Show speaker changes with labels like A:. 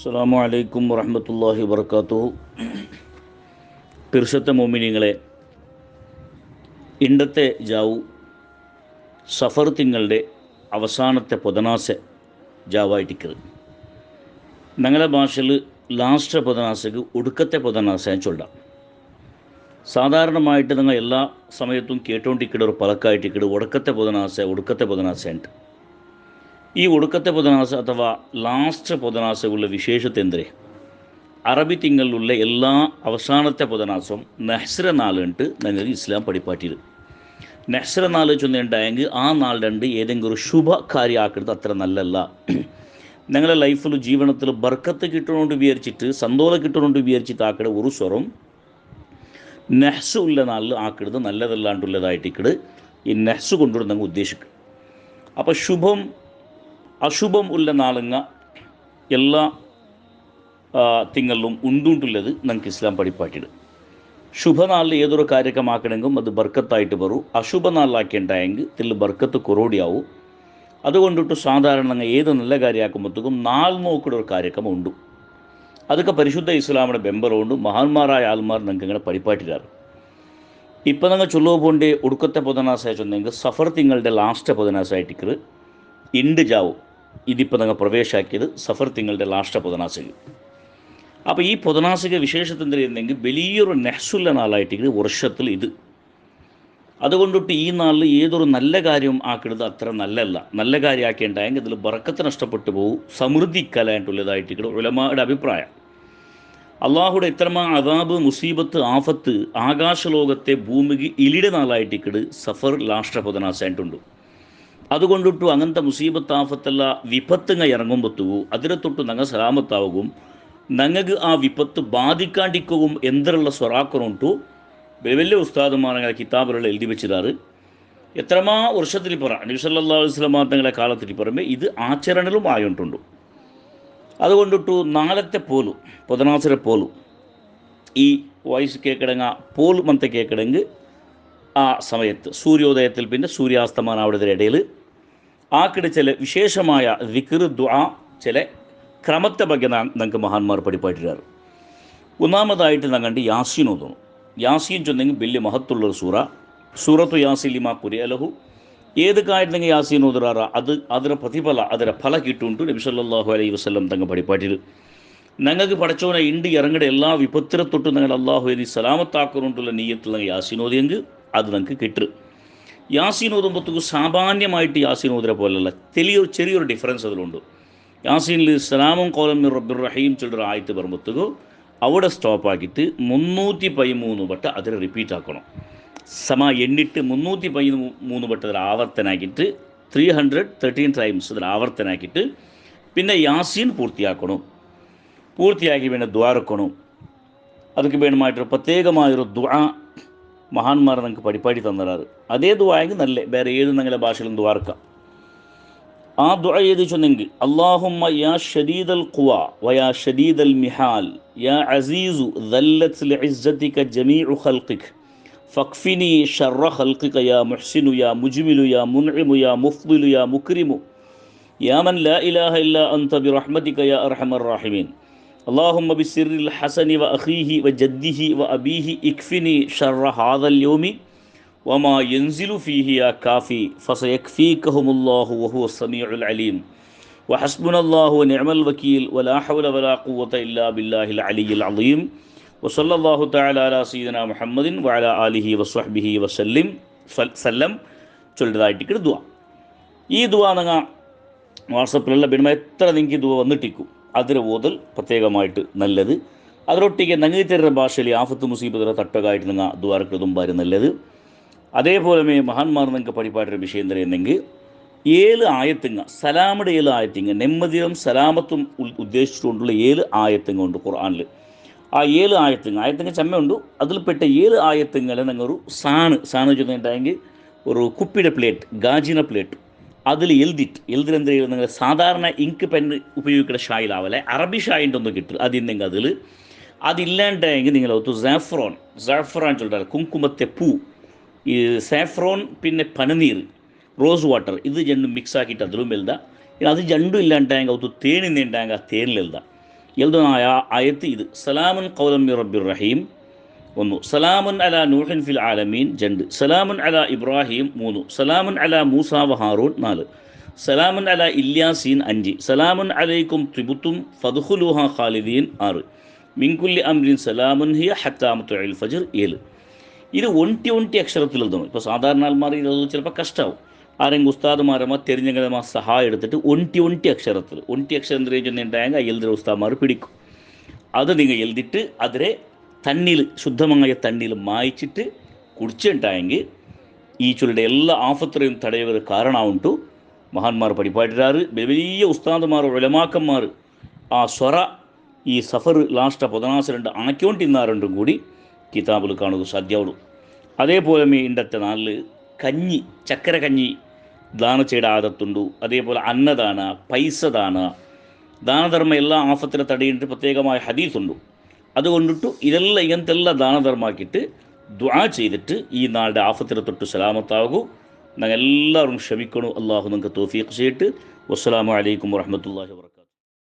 A: അസ്സലാമു അലൈക്കും വറഹ്മത്തുള്ളാഹി വബറകാതുഹു. പിർഷത്തെ മോമിനിങ്ങളെ, ഇണ്ടത്തെ ജാവു സഫർ തിങ്ങളുടെ അവസാനത്തെ പൊതനാസെ ജാവായിട്ടിക്കത്. ഞങ്ങളുടെ ഭാഷയിൽ ലാസ്റ്റ് പൊതനാസക്ക് ഒടുക്കത്തെ പൊതനാസ ചൊല്ലാം. സാധാരണമായിട്ട് നിങ്ങൾ എല്ലാ സമയത്തും കേട്ടുകൊണ്ടിരിക്കുന്ന ഒരു പലക്കായിട്ടിക്കട് ഒടുക്കത്തെ പൊതനാസയുണ്ട്. ഈ ഒടുക്കത്തെ പൊതനാസ അഥവാ ലാസ്റ്റ് പൊതനാസയുള്ള വിശേഷത്തെ എന്തേ, അറബി തിങ്ങളിലുള്ള എല്ലാ അവസാനത്തെ പൊതനാസവും നെഹ്സ്ര നാളുണ്ട് ഞങ്ങൾക്ക് ഇസ്ലാം പഠിപ്പാട്ടിയത്. നെഹ്സ്ര നാൾ ചൊന്നുണ്ടായെങ്കിൽ ആ നാൾ രണ്ട് ഏതെങ്കിലും ഒരു ശുഭ കാര്യമാക്കുന്നത് അത്ര നല്ലല്ല. ഞങ്ങളുടെ ലൈഫിൽ ജീവനത്തിൽ ബർക്കത്ത് കിട്ടണോണ്ട് വിചാരിച്ചിട്ട് സന്തോഷം കിട്ടണോണ്ട് വിചാരിച്ചിട്ട് ആക്കടെ ഒരു സ്വരം നെഹ്സ് ഉള്ള നാളിൽ ആക്കരുത്, നല്ലതല്ലാണ്ടുള്ളതായിട്ടിക്കട് ഈ നെഹ്സ് കൊണ്ടുവരും ഞങ്ങൾ ഉദ്ദേശിക്കും. അപ്പോൾ അശുഭം ഉള്ള നാളുങ്ങ എല്ലാ തിങ്ങളിലും ഉണ്ടുള്ളത് ഞങ്ങൾക്ക് ഇസ്ലാം പഠിപ്പാട്ടിയത്. ശുഭനാളിൽ ഏതൊരു കാര്യമാക്കണമെങ്കിലും അത് ബർക്കത്തായിട്ട് വരും. അശുഭനാളിലാക്കിണ്ടായെങ്കിൽ തിൽ ബർക്കത്ത് കുറോടിയാവും. അതുകൊണ്ടിട്ട് സാധാരണ ഞങ്ങൾ ഏത് നല്ല കാര്യമാക്കുമ്പോഴത്തേക്കും നാൾ നോക്കുന്ന ഒരു കാര്യക്രമം ഉണ്ട്. അതൊക്കെ പരിശുദ്ധ ഇസ്ലാമിൻ്റെ ബെമ്പറുകൊണ്ട് മഹാന്മാരായ ആൾമാർ ഞങ്ങൾക്ക് ഇങ്ങനെ പഠിപ്പാട്ടിരാറ്. ഇപ്പം ഞങ്ങൾ ചൊല്ലോ പോണ്ടേ ഒടുക്കത്തെ പൊതനാസായ ചൊന്നെങ്കിൽ സഫർ തിങ്ങളുടെ ലാസ്റ്റ് പൊതനാസായിട്ടിക്കത് ഇണ്ട് ജാവും. ഇതിപ്പോൾ ഞങ്ങൾ പ്രവേശാക്കിയത് സഫർ തിങ്ങളുടെ ലാസ്റ്റ് പൊതനാസിക. അപ്പോൾ ഈ പൊതനാസിക വിശേഷത്തിൽ എന്തെങ്കിൽ വലിയൊരു നെഹ്സുള്ള നാളായിട്ടിരിക്കുന്നത് വർഷത്തിൽ ഇത്. അതുകൊണ്ടിട്ട് ഈ നാളിൽ ഏതൊരു നല്ല കാര്യം ആക്കരുത് അത്ര നല്ലല്ല. നല്ല കാര്യം ആക്കിയിട്ടുണ്ടായെങ്കിൽ അതിൽ ബറക്കത്ത് നഷ്ടപ്പെട്ടു പോകും, സമൃദ്ധിക്കലായിട്ടുള്ളതായിട്ടിരിക്കുന്നത് ഉലമായുടെ അഭിപ്രായം. അള്ളാഹുടെ ഇത്രമാ അദാബ്, മുസീബത്ത്, ആഫത്ത് ആകാശലോകത്തെ ഭൂമിക്ക് ഇലിയുടെ നാളായിട്ടിക്കട് സഫർ ലാസ്റ്റ് പൊതനാസായിട്ടുണ്ട്. അതുകൊണ്ടിട്ടു അങ്ങനത്തെ മുസീബത്ത് ആഫത്തല്ല വിപത്തുങ്ങ ഇറങ്ങുമ്പോഴത്തേക്കും അതിനെ തൊട്ട് ഞങ്ങൾ സലാമത്താവും. ഞങ്ങൾക്ക് ആ വിപത്ത് ബാധിക്കാണ്ടിക്കും എന്തിനുള്ള സ്വറാക്കറുണ്ടു വലിയ ഉസ്താദുമാർ ഞങ്ങളെ കിതാബുകളിൽ എഴുതി വെച്ചിടാറ്. എത്രമാ വർഷത്തിൽ പറ നബി സല്ലല്ലാഹു അലൈഹി വസല്ലം തങ്ങളെ കാലത്തിൽ പുറമെ ഇത് ആചരണലും ആയിട്ടുണ്ട്. അതുകൊണ്ടിട്ടു നാളത്തെ പോലും പൊതനാസിരെ പോലും ഈ വയസ്സ് കേൾക്കടങ്ങ പോലും മന്ത കേൾക്കണമെങ്കിൽ ആ സമയത്ത് സൂര്യോദയത്തിൽ പിന്നെ സൂര്യാസ്തമാനം അവിടുത്തെ ഇടയിൽ ആക്കിടെ ചില വിശേഷമായ ദിക്ർ, ദുആ, ചില ക്രമത്തെ ಬಗ್ಗೆ ഞങ്ങൾക്ക് മഹാന്മാർ പഠിപ്പാട്ടിരാറ്. ഒന്നാമതായിട്ട് ഞങ്ങളുടെ യാസീൻ ഓതുന്നു. യാസീൻ ചൊന്നെങ്കിൽ വലിയ മഹത്തുള്ളൊരു സൂറത്തു യാസീൻ ലിമാ ഖുരിഅ ലഹു. ഏത് കാര്യത്തിൽ യാസീൻ ഓതുറാറ അതിൻ്റെ പ്രതിഫല അതിൻ്റെ ഫല കിട്ടുന്നുണ്ട് നബി സല്ലല്ലാഹു അലൈഹി വസല്ലം തങ്ങൾ പഠിപ്പാട്ടിൽ. ഞങ്ങൾക്ക് പഠിച്ചവനെ ഇണ്ട് ഇറങ്ങടെ എല്ലാ വിപത്തിനെ തൊട്ട് ഞങ്ങൾ അള്ളാഹു എനി സലാമത്താക്കുന്നുണ്ടുള്ള നീയത്തിൽ യാസീൻ ഓതിയെങ്കിൽ അത് ഞങ്ങൾക്ക് കിട്ടും. യാസീൻ ഓതുമ്പോഴത്തേക്കും സാമാന്യമായിട്ട് യാസീൻ ഓതിരെ പോലെയല്ല, ചെറിയൊരു ഡിഫറൻസ് അതിലുണ്ട്. യാസീനിൽ സലാമും കോലം റബ്ബിർ റഹീം ചൊല്ലൊരു ആയത്ത് പറയുമ്പോഴത്തേക്കും അവിടെ സ്റ്റോപ്പാക്കിയിട്ട് 313 വട്ടം അതിൽ റിപ്പീറ്റ് ആക്കണം. എണ്ണിട്ട് 313 വട്ടം അതിൽ ആവർത്തനാക്കിയിട്ട് 313 ടൈംസ് അതിൽ ആവർത്തനാക്കിയിട്ട് പിന്നെ യാസീൻ പൂർത്തിയാക്കി പിന്നെ ദ്വാരക്കണം. അതൊക്കെ വേണമായിട്ടൊരു പ്രത്യേകമായൊരു ദുആ മഹാന്മാർ ഞങ്ങൾക്ക് പഠിപ്പാടി തന്നറാറ്. അതേ ദുആയെങ്കിൽ നല്ല വേറെ ഏത് ഞങ്ങളുടെ ഭാഷയിലും ദ്വാർക്കാം. ആ ദുആ ഏത് ചൊന്നെങ്കിൽ അല്ലാഹുമ്മ യാ ഷദീദൽ ഖുവാ വയാ ഷദീദൽ മിഹാൽ യാ അസീസു ദല്ലത് ലിഇസ്സതിക ജമീഉ ഖൽഖിക ഫക്ഫിനി ശർറ ഖൽഖിക യാ മുഹ്സിനു യാ മുജ്മിലു യാ മുൻഇമു യാ മുഫ്ദിലു യാ മുക്രിമു യാ മൻ ലാ ഇലാഹ ഇല്ലാ അൻത ബിറഹ്മതിക യാ അർഹമർ റഹീമീൻ اللهم بسر الحسن وأخيه وجده وأبيه اكفني شر هذا اليوم وما ينزل فيه يا كافي فسيكفيكهم الله وهو السميع العليم وحسبنا الله ونعم الوكيل ولا حول ولا قوة إلا بالله العلي العظيم وصلى الله تعالى على سيدنا محمد وعلى آله وصحبه وسلم ചൊല്ലതായിട്ട് ദുആ. ഈ ദുആ നിങ്ങൾ വാട്സപ്പിലുള്ള ബിഡ്മ എത്ര നിങ്ങൾക്ക് ദുആ വന്നിട്ടിക്കും അതിന് ഓതൽ പ്രത്യേകമായിട്ട് നല്ലത്. അതിലൊട്ടിക്ക് ഞങ്ങൾക്ക് തരുന്ന ഭാഷയിൽ ആഫത്ത് മുസീബത്തുള്ള തട്ടകായിട്ട് നിങ്ങൾ ദ്വാരക്കുന്നതും ഭാര്യ നല്ലത്. അതേപോലെ മഹാന്മാർ നിങ്ങൾക്ക് പഠിപ്പാട്ടൊരു വിഷയം തരുന്നെങ്കിൽ 7 ആയത്തുങ്ങ സലാമുടെ 7 ആയത്തിങ്ങ നെമ്മതിയും സലാമത്തും ഉദ്ദേശിച്ചുകൊണ്ടുള്ള 7 ആയത്തുങ്ങ ഉണ്ട് ഖുർആനിൽ. ആ 7 ആയത്തുങ്ങ ചമ്മയുണ്ട്. അതിൽപ്പെട്ട 7 ആയത്തുങ്ങളെ ഞങ്ങളൊരു സാണ് ചൊന്നിട്ടുണ്ടെങ്കിൽ ഒരു കുപ്പിയുടെ പ്ലേറ്റ്, ഗാജിന പ്ലേറ്റ് അതിൽ എഴുതിനെന്ത് നിങ്ങൾ സാധാരണ ഇങ്ക് പെൻ ഉപയോഗിക്കുന്ന ഷായിലാവലെ അറബി ഷായിൻ്റെ ഒന്ന് കിട്ടും. അതിന്നെങ്കിൽ അതില്ലാണ്ടെങ്കിൽ നിങ്ങൾ സാഫ്രോൺ ചൊല്ലാറ് കുങ്കുമത്തെ പൂ, ഈ സാഫ്രോൺ പിന്നെ പനനീർ, റോസ് വാട്ടർ ഇത് രണ്ടും മിക്സ് ആക്കിയിട്ട് അതിലും എഴുതാം. ಅದು ಜಂಡು ಇಲ್ಲ ಅಂಟಾಂಗ ಅವತ್ತು ತೇನಿಂದ ಅಂಟಾಂಗ ತೇನ್ಲಿಲ್ದ എഴുതുന്ന ആയത്ത് ഇത്. സലാമുൻ ഖൗലൻ മിർ റബ്ബിർ റഹീം ഒന്ന്, സലാമുൻ അലാ നൂഹിൻ ഫിൽ ആലമീൻ രണ്ട്, സലാമുൻ അലാ ഇബ്രാഹിം മൂന്ന്, സലാമുൻ അലാ മൂസ വ ഹാറൂൻ നാല്, സലാമുൻ അലാ ഇല്യാസീൻ അഞ്ച്, സലാമുൻ അലൈക്കും ത്രിബുത്തും ഫദ്ഖുലൂഹ ഖാലിദീൻ ആറ്, മിൻകുല്ലി അംരിൻ സലാമുൻ ഹിയ ഹത്താ മത്ലഇൽ ഫജ്ർ ഏഴ്. ഇത് ഒണ്ടി അക്ഷരത്തിൽ എഴുതണം. ഇപ്പോൾ സാധാരണ ആൾമാർ ഇത് ചിലപ്പോൾ കഷ്ടമാവും. ആരെങ്കിലും ഉസ്താദുമാരമ്മ തെരഞ്ഞെടുക്കുന്ന സഹായം എടുത്തിട്ട് ഒണ്ടി അക്ഷരത്തിൽ അക്ഷരം തിരിച്ചുണ്ടായെങ്കിൽ എഴുതുന്ന ഉസ്താദ്മാർ പിടിക്കും. അത് നിങ്ങൾ എഴുതിയിട്ട് അതിനെ തണ്ണിയിൽ ശുദ്ധമായ തണ്ണിയിൽ മായിച്ചിട്ട് കുടിച്ചിട്ടായെങ്കിൽ ഈ ചൊല്ലിയുടെ എല്ലാ ആഫത്തിനെയും തടയുക കാരണമുണ്ടു. മഹാന്മാർ പഠിപ്പാട്ടിരാറ് വലിയ ഉസ്താദുമാർ ഉലമാക്കന്മാർ ആ സ്വറ ഈ സഫർ ലാസ്റ്റ് 14 അണയ്ക്കൊണ്ടിരുന്നാറുണ്ടും കൂടി കിതാബിൽ കാണുക സാധ്യമുള്ളൂ. അതേപോലെ ഇണ്ടത്തെ നാളിൽ കഞ്ഞി ചക്കര കഞ്ഞി ദാന ചെയ്ത ആദത്തുണ്ടു. അതേപോലെ അന്നദാന പൈസ ദാന ദാനധർമ്മ എല്ലാ ആഫത്തിനെ തടയിട്ട് പ്രത്യേകമായ ഹദീസുണ്ടു. അതുകൊണ്ടിട്ട് ഇതെല്ലാം ഇങ്ങനത്തെല്ലാം ദാനധർമ്മമാക്കിയിട്ട് ദുആ ചെയ്തിട്ട് ഈ നാളുടെ ആഫത്തിനെ തൊട്ട് സലാമത്താകൂ. ഞങ്ങൾ എല്ലാവരും ക്ഷമിക്കണു. അള്ളാഹു നിങ്ങൾക്ക് തൗഫീഖ് ചെയ്തിട്ട്. വസ്സലാമു അലൈക്കും വറഹ്മത്തുള്ളാഹി വബറകാതുഹു.